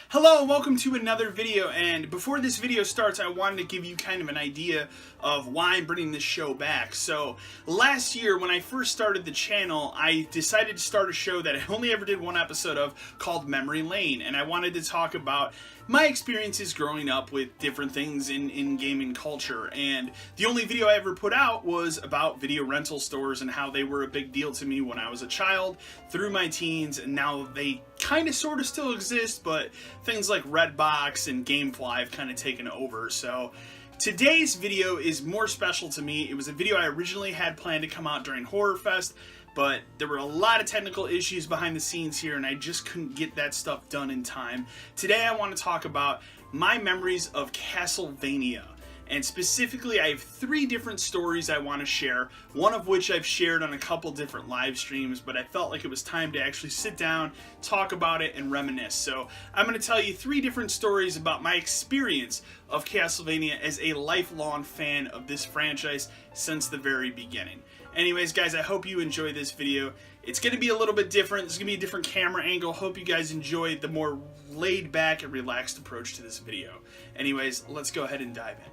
Hello and welcome to another video, and before this video starts I wanted to give you kind of an idea of why I'm bringing this show back. So last year when I first started the channel, I decided to start a show that I only ever did one episode of called Memory Lane, and I wanted to talk about my experiences growing up with different things in gaming culture. And the only video I ever put out was about video rental stores and how they were a big deal to me when I was a child, through my teens, and now they kind of sort of still exist, but things like Redbox and Gamefly have kind of taken over. So today's video is more special to me. It was a video I originally had planned to come out during Horror Fest, but there were a lot of technical issues behind the scenes here and I just couldn't get that stuff done in time. Today I want to talk about my memories of Castlevania. And specifically, I have 3 different stories I want to share, one of which I've shared on a couple different live streams, but I felt like it was time to actually sit down, talk about it, and reminisce. So I'm going to tell you 3 different stories about my experience of Castlevania as a lifelong fan of this franchise since the very beginning. Anyways, guys, I hope you enjoy this video. It's going to be a little bit different. It's going to be a different camera angle. Hope you guys enjoy the more laid back and relaxed approach to this video. Anyways, let's go ahead and dive in.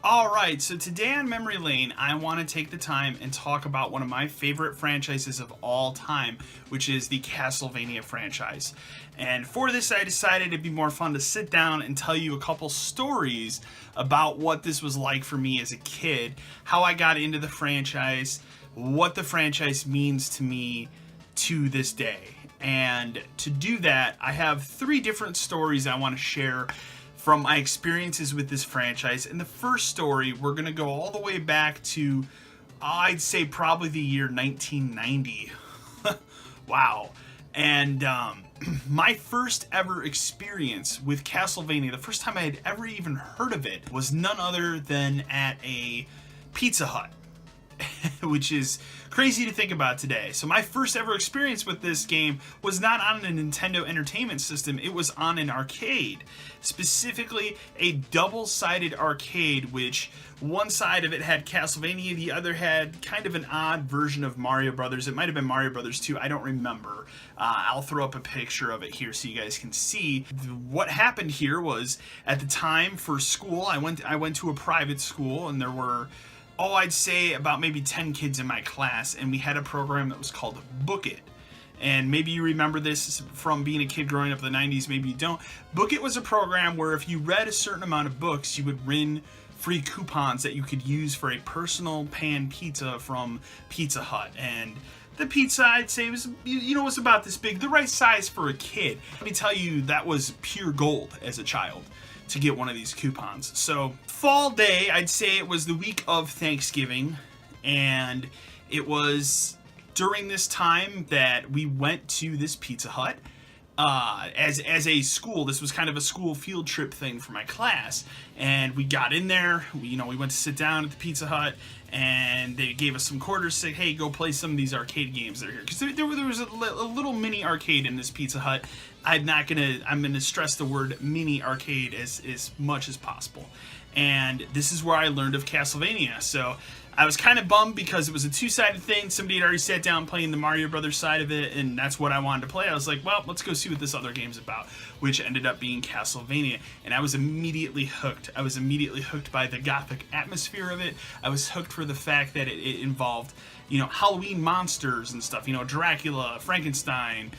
Alright, so today on Memory Lane, I want to take the time and talk about one of my favorite franchises of all time, which is the Castlevania franchise. And for this, I decided it'd be more fun to sit down and tell you a couple stories about what this was like for me as a kid, how I got into the franchise, what the franchise means to me to this day. And to do that, I have 3 different stories I want to share from my experiences with this franchise. In the first story, we're going to go all the way back to, I'd say probably the year 1990. Wow. And my first ever experience with Castlevania, the first time I had ever even heard of it, was none other than at a Pizza Hut. Which is crazy to think about today. So my first ever experience with this game was not on a Nintendo Entertainment System, it was on an arcade. Specifically a double-sided arcade, which one side of it had Castlevania, the other had kind of an odd version of Mario Brothers. It might have been Mario Brothers 2, I don't remember. I'll throw up a picture of it here so you guys can see. What happened here was, at the time for school, I went to a private school, and there were, I'd say about maybe 10 kids in my class, and we had a program that was called Book It. And maybe you remember this from being a kid growing up in the 90s, maybe you don't. Book It was a program where if you read a certain amount of books, you would win free coupons that you could use for a personal pan pizza from Pizza Hut. And the pizza, I'd say, was, was about this big, the right size for a kid. Let me tell you, that was pure gold as a child to get one of these coupons. So fall day, I'd say it was the week of Thanksgiving, and it was during this time that we went to this Pizza Hut as a school. This was kind of a school field trip thing for my class, and we got in there. We went to sit down at the Pizza Hut, and they gave us some quarters, said, hey, go play some of these arcade games that are here. Because there was a little mini arcade in this Pizza Hut. I'm gonna stress the word mini arcade as much as possible. And this is where I learned of Castlevania. So I was kind of bummed because it was a 2-sided thing. Somebody had already sat down playing the Mario Brothers side of it, and that's what I wanted to play. I was like, well, let's go see what this other game's about, which ended up being Castlevania. And I was immediately hooked. I was immediately hooked by the gothic atmosphere of it. I was hooked for the fact that it involved, Halloween monsters and stuff, Dracula, Frankenstein,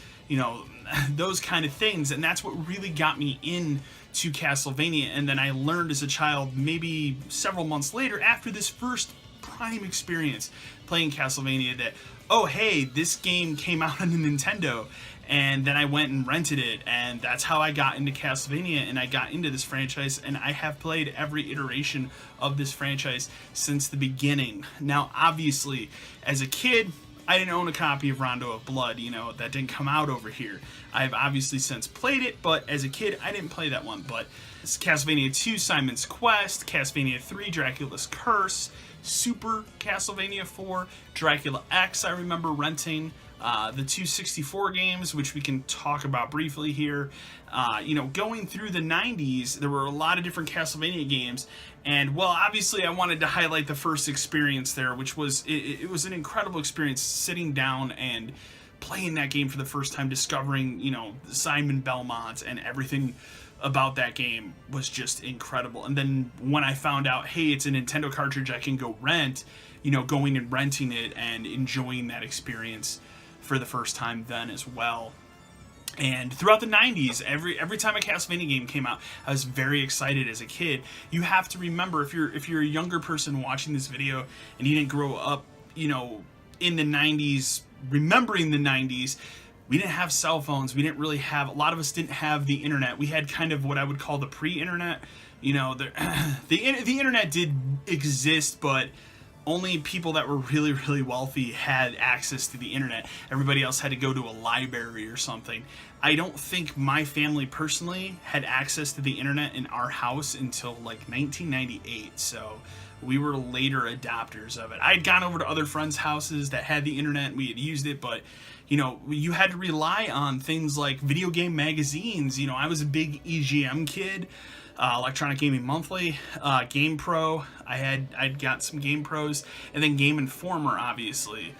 those kind of things. And that's what really got me into Castlevania. And then I learned as a child, maybe several months later, after this first prime experience playing Castlevania, that, oh hey, this game came out on the Nintendo. And then I went and rented it, and that's how I got into Castlevania, and I got into this franchise, and I have played every iteration of this franchise since the beginning. Now, obviously, as a kid, I didn't own a copy of Rondo of Blood, that didn't come out over here. I've obviously since played it, but as a kid, I didn't play that one. But it's Castlevania 2, Simon's Quest, Castlevania 3, Dracula's Curse, Super Castlevania 4, Dracula X I remember renting, the 264 games, which we can talk about briefly here. Going through the 90s, there were a lot of different Castlevania games, and well, obviously I wanted to highlight the first experience there, which was, it was an incredible experience sitting down and playing that game for the first time, discovering, Simon Belmont, and everything about that game was just incredible. And then when I found out, hey, it's a Nintendo cartridge I can go rent, going and renting it and enjoying that experience for the first time then as well. And throughout the 90s, every time a Castlevania game came out, I was very excited as a kid. You have to remember, if you're a younger person watching this video and you didn't grow up, in the 90s, remembering the 90s, we didn't have cell phones. We didn't really have, a lot of us didn't have the internet. We had kind of what I would call the pre-internet. The internet did exist, but only people that were really, really wealthy had access to the internet. Everybody else had to go to a library or something. I don't think my family personally had access to the internet in our house until like 1998, so we were later adopters of it. I had gone over to other friends' houses that had the internet and we had used it, but you had to rely on things like video game magazines. I was a big EGM kid, Electronic Gaming Monthly, Game Pro. I'd got some Game Pros, and then Game Informer, obviously.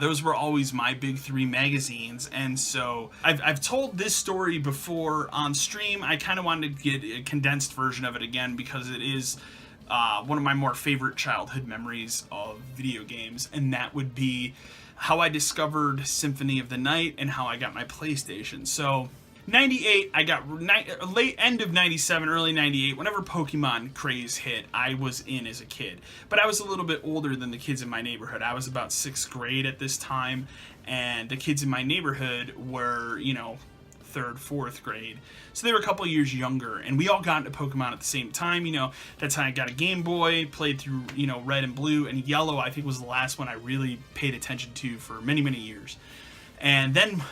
Those were always my big three magazines, and so I've told this story before on stream. I kind of wanted to get a condensed version of it again because it is one of my more favorite childhood memories of video games, and that would be how I discovered Symphony of the Night and how I got my PlayStation. So 98, I got late end of 97, early 98, whenever Pokemon craze hit, I was in as a kid. But I was a little bit older than the kids in my neighborhood. I was about 6th grade at this time, and the kids in my neighborhood were, 3rd, 4th grade. So they were a couple years younger, and we all got into Pokemon at the same time. That's how I got a Game Boy, played through, Red and Blue, and Yellow, I think, was the last one I really paid attention to for many, many years. And then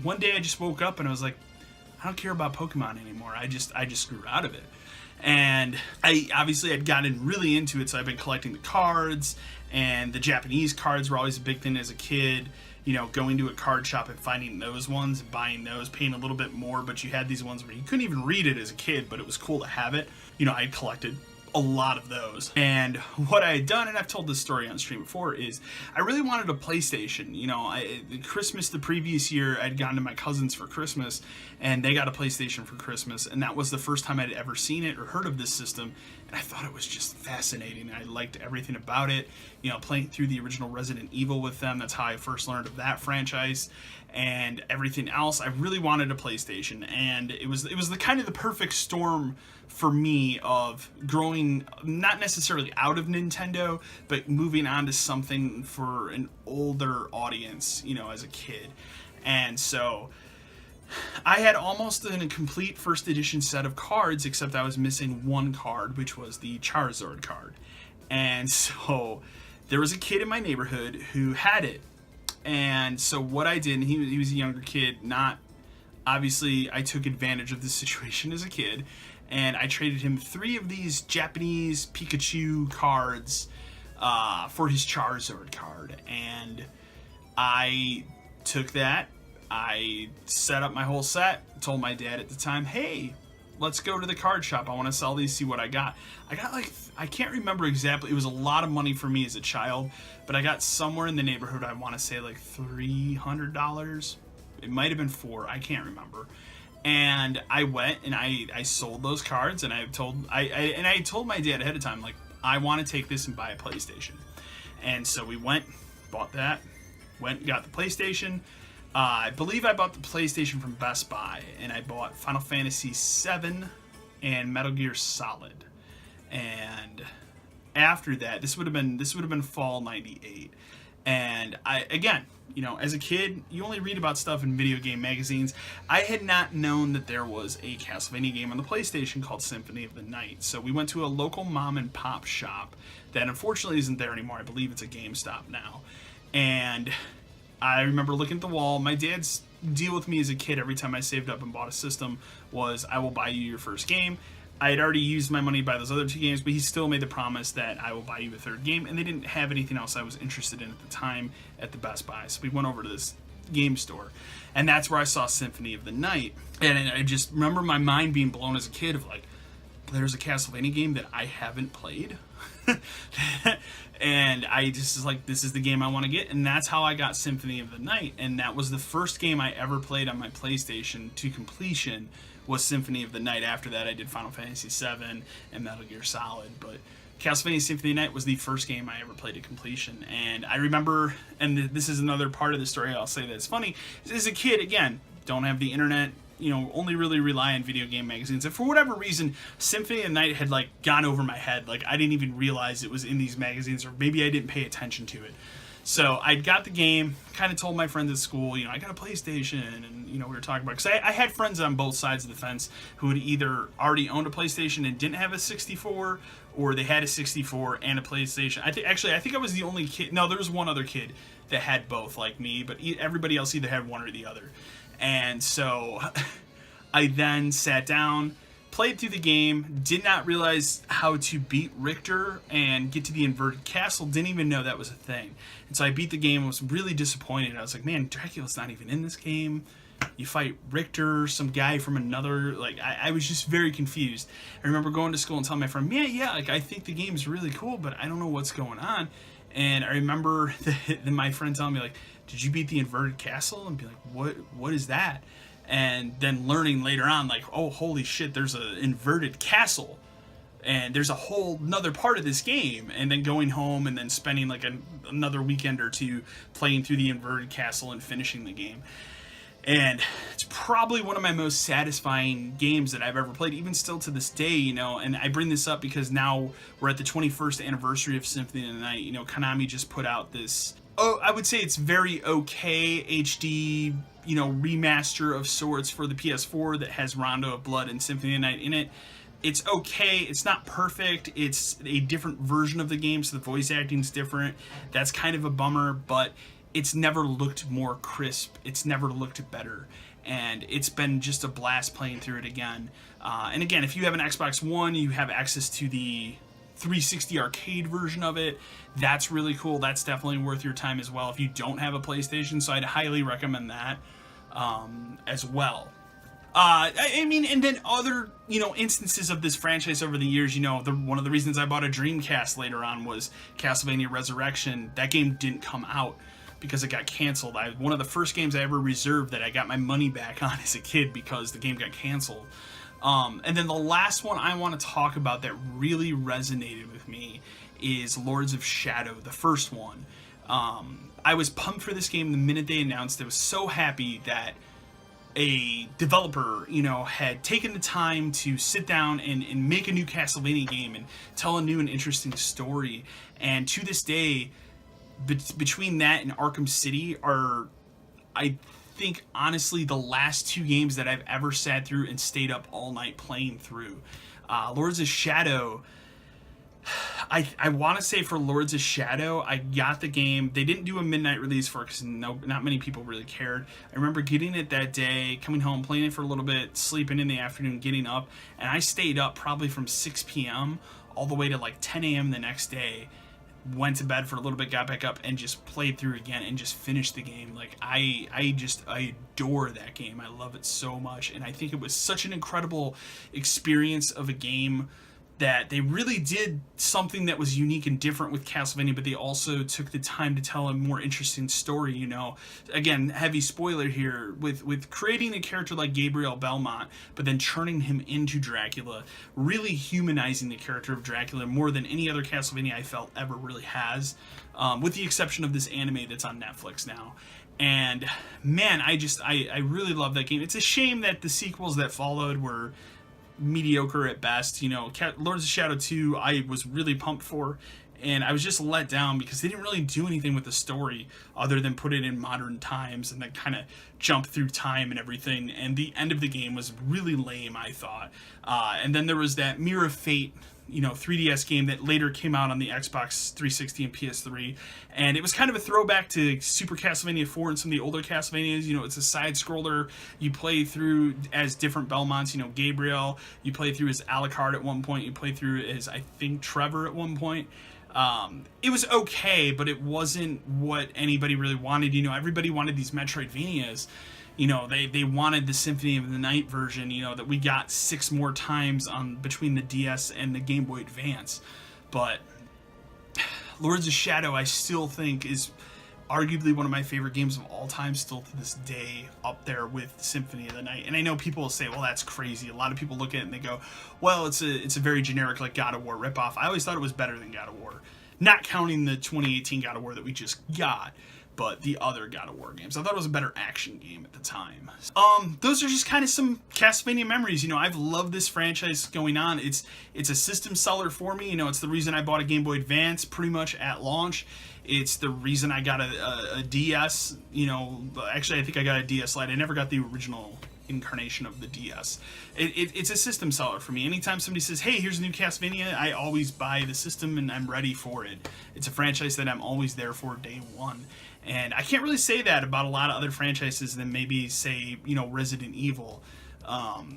one day I just woke up and I was like, I don't care about Pokemon anymore. I just grew out of it. And I obviously had gotten really into it, so I've been collecting the cards, and the Japanese cards were always a big thing as a kid. Going to a card shop and finding those ones, buying those, paying a little bit more, but you had these ones where you couldn't even read it as a kid, but it was cool to have it. I had collected a lot of those. And what I had done, and I've told this story on stream before, is I really wanted a PlayStation. Christmas the previous year, I'd gone to my cousins for Christmas, and they got a PlayStation for Christmas, and that was the first time I'd ever seen it or heard of this system, and I thought it was just fascinating. I liked everything about it. Playing through the original Resident Evil with them, that's how I first learned of that franchise, and everything else. I really wanted a PlayStation, and it was the kind of the perfect storm for me of growing not necessarily out of Nintendo, but moving on to something for an older audience, as a kid. And so I had almost a complete first edition set of cards, except I was missing one card, which was the Charizard card. And so there was a kid in my neighborhood who had it. And so what I did, and he was a younger kid, obviously I took advantage of this situation as a kid, and I traded him 3 of these Japanese Pikachu cards for his Charizard card. And I took that, I set up my whole set, told my dad at the time, hey, let's go to the card shop. I want to sell these, see what I got. I got I can't remember exactly. It was a lot of money for me as a child, but I got somewhere in the neighborhood, I want to say like $300. It might have been 4, I can't remember. And I went and I sold those cards, and I told my dad ahead of time, like, I want to take this and buy a PlayStation. And so we went, bought that, got the PlayStation. I believe I bought the PlayStation from Best Buy, and I bought Final Fantasy VII and Metal Gear Solid. And after that, this would have been fall '98. And again, as a kid, you only read about stuff in video game magazines. I had not known that there was a Castlevania game on the PlayStation called Symphony of the Night. So we went to a local mom and pop shop that unfortunately isn't there anymore. I believe it's a GameStop now. And I remember looking at the wall. My dad's deal with me as a kid every time I saved up and bought a system was, I will buy you your first game. I had already used my money to buy those other 2 games, but he still made the promise that I will buy you a 3rd game, and they didn't have anything else I was interested in at the time at the Best Buy. So we went over to this game store. And that's where I saw Symphony of the Night. And I just remember my mind being blown as a kid of like, there's a Castlevania game that I haven't played. And I just was like, this is the game I want to get. And that's how I got Symphony of the Night. And that was the first game I ever played on my PlayStation to completion, was Symphony of the Night. After that, I did Final Fantasy VII and Metal Gear Solid. But Castlevania Symphony of the Night was the first game I ever played to completion. And I remember, and this is another part of the story I'll say that's funny, as a kid, again, don't have the internet, only really rely on video game magazines. And for whatever reason, Symphony of the Night had like gone over my head. Like I didn't even realize it was in these magazines, or maybe I didn't pay attention to it. So I got the game, kind of told my friends at school, I got a PlayStation, and we were talking about, because I had friends on both sides of the fence who had either already owned a PlayStation and didn't have a 64, or they had a 64 and a PlayStation. I think I was the only kid. No, there was one other kid that had both, like me, but everybody else either had one or the other. And so I then sat down, played through the game, did not realize how to beat Richter and get to the inverted castle, didn't even know that was a thing. And so I beat the game and was really disappointed. I was like, man, Dracula's not even in this game. You fight Richter, some guy from another, like, I was just very confused. I remember going to school and telling my friend, yeah, like, I think the game's really cool, but I don't know what's going on. And I remember my friend telling me, like, did you beat the inverted castle? And be like, what is that? And then learning later on, like, oh, holy shit, there's an inverted castle. And there's a whole another part of this game. And then going home and then spending like another weekend or two playing through the inverted castle and finishing the game. And it's probably one of my most satisfying games that I've ever played, even still to this day, And I bring this up because now we're at the 21st anniversary of Symphony of the Night. Konami just put out this, I would say it's very okay HD, remaster of sorts for the PS4 that has Rondo of Blood and Symphony of the Night in it. It's okay. It's not perfect. It's a different version of the game, so the voice acting's different. That's kind of a bummer, but it's never looked more crisp. It's never looked better. And it's been just a blast playing through it again. And again, if you have an Xbox One, you have access to the 360 arcade version of it. That's really cool. That's definitely worth your time as well if you don't have a PlayStation. So I'd highly recommend that as well. And then other, instances of this franchise over the years, one of the reasons I bought a Dreamcast later on was Castlevania Resurrection. That game didn't come out because it got canceled. One of the first games I ever reserved that I got my money back on as a kid because the game got canceled. And then the last one I want to talk about that really resonated with me is Lords of Shadow, the first one. I was pumped for this game the minute they announced it. I was so happy that a developer, had taken the time to sit down and make a new Castlevania game and tell a new and interesting story. And to this day, between that and Arkham City are, I think, honestly, the last two games that I've ever sat through and stayed up all night playing through. Lords of Shadow, I want to say for Lords of Shadow, I got the game. They didn't do a midnight release for it because not many people really cared. I remember getting it that day, coming home, playing it for a little bit, sleeping in the afternoon, getting up, and I stayed up probably from 6 p.m. all the way to like 10 a.m. the next day. Went to bed for a little bit, got back up, and just played through again and just finished the game. Like, I adore that game. I love it so much, and I think it was such an incredible experience of a game that they really did something that was unique and different with Castlevania, but they also took the time to tell a more interesting story, Again, heavy spoiler here, with creating a character like Gabriel Belmont, but then turning him into Dracula, really humanizing the character of Dracula more than any other Castlevania I felt ever really has, with the exception of this anime that's on Netflix now. And man, I really love that game. It's a shame that the sequels that followed were mediocre at best. Lords of Shadow 2 I was really pumped for, and I was just let down because they didn't really do anything with the story other than put it in modern times and then kind of jump through time and everything, and the end of the game was really lame, I thought. And then there was that Mirror of Fate 3DS game that later came out on the Xbox 360 and PS3, and it was kind of a throwback to Super Castlevania 4 and some of the older Castlevanias. It's a side scroller. You play through as different Belmonts. Gabriel. You play through as Alucard at one point. You play through as, I think, Trevor at one point. It was okay, but it wasn't what anybody really wanted. You know, everybody wanted these Metroidvanias. You know, they wanted the Symphony of the Night version, you know, that we got 6 more times on between the DS and the Game Boy Advance. But Lords of Shadow, I still think, is arguably one of my favorite games of all time, still to this day, up there with Symphony of the Night. And I know people will say, well, that's crazy. A lot of people look at it and they go, well, it's a very generic, like, God of War ripoff. I always thought it was better than God of War. Not counting the 2018 God of War that we just got, but the other God of War games. I thought it was a better action game at the time. Those are just kind of some Castlevania memories. You know, I've loved this franchise going on. It's a system seller for me. You know, it's the reason I bought a Game Boy Advance pretty much at launch. It's the reason I got a DS. You know, actually, I think I got a DS Lite. I never got the original incarnation of the DS. It's a system seller for me. Anytime somebody says, hey, here's a new Castlevania, I always buy the system and I'm ready for it. It's a franchise that I'm always there for day one. And I can't really say that about a lot of other franchises than maybe, say, you know, Resident Evil.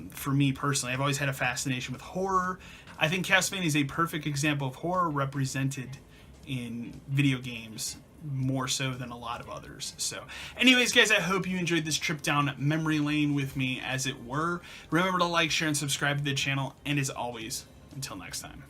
For me personally, I've always had a fascination with horror. I think Castlevania is a perfect example of horror represented in video games, more so than a lot of others. So anyways, guys, I hope you enjoyed this trip down memory lane with me, as it were. Remember to like, share, and subscribe to the channel. And as always, until next time.